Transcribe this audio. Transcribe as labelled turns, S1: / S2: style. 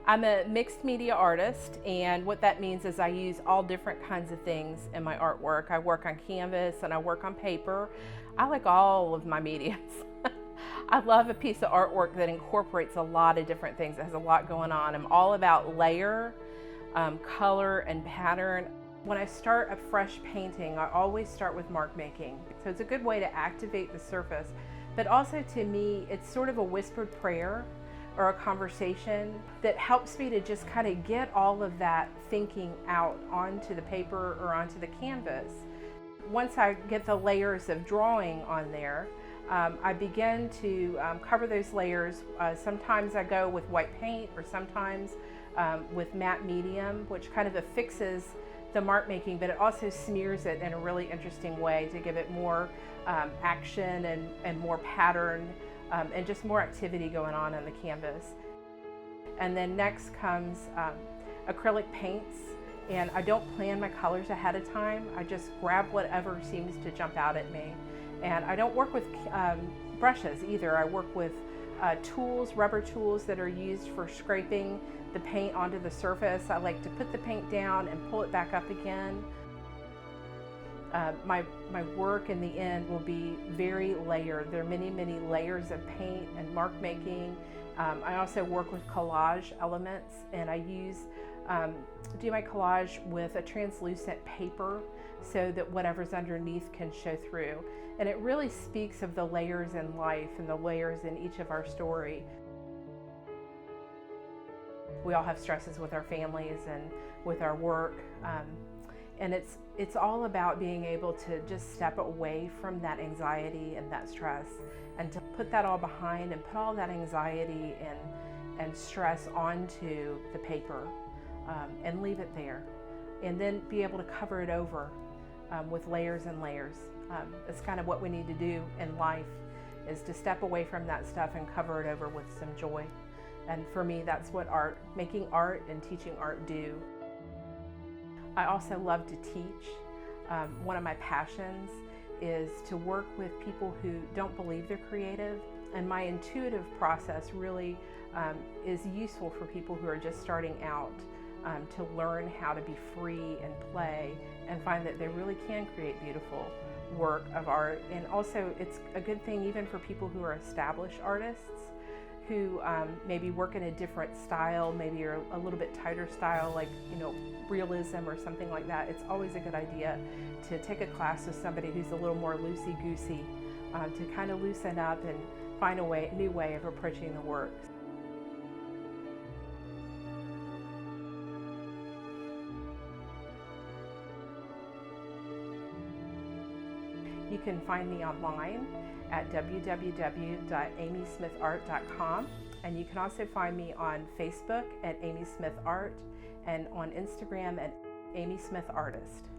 S1: I'm a mixed media artist, and what that means is I use all different kinds of things in my artwork. I work on canvas and I work on paper. I like all of my mediums. I love a piece of artwork that incorporates a lot of different things. It has a lot going on. I'm all about layer, color, and pattern. When I start a fresh painting, I always start with mark making. So it's a good way to activate the surface, but also to me, it's sort of a whispered prayer or a conversation that helps me to just kind of get all of that thinking out onto the paper or onto the canvas. Once I get the layers of drawing on there, I begin to cover those layers. Sometimes I go with white paint, or sometimes with matte medium, which kind of affixes the mark making, but it also smears it in a really interesting way to give it more action and more pattern and just more activity going on the canvas. And then next comes acrylic paints, and I don't plan my colors ahead of time. I just grab whatever seems to jump out at me. And I don't work with brushes either. I work with tools, rubber tools that are used for scraping the paint onto the surface. I like to put the paint down and pull it back up again. My work in the end will be very layered. There are many, many layers of paint and mark making. I also work with collage elements, and I do my collage with a translucent paper so that whatever's underneath can show through. And it really speaks of the layers in life and the layers in each of our story. We all have stresses with our families and with our work. And it's all about being able to just step away from that anxiety and that stress, and to put that all behind and put all that anxiety and stress onto the paper and leave it there, and then be able to cover it over with layers and layers. It's kind of what we need to do in life, is to step away from that stuff and cover it over with some joy. And for me, that's what making art and teaching art do. I also love to teach. One of my passions is to work with people who don't believe they're creative, and my intuitive process really is useful for people who are just starting out to learn how to be free and play and find that they really can create beautiful work of art. And also it's a good thing even for people who are established artists who maybe work in a different style, maybe or a little bit tighter style, like realism or something like that. It's always a good idea to take a class with somebody who's a little more loosey-goosey to kind of loosen up and find a new way of approaching the work. You can find me online at www.amysmithart.com, and you can also find me on Facebook at Amy Smith Art and on Instagram at Amy Smith Artist.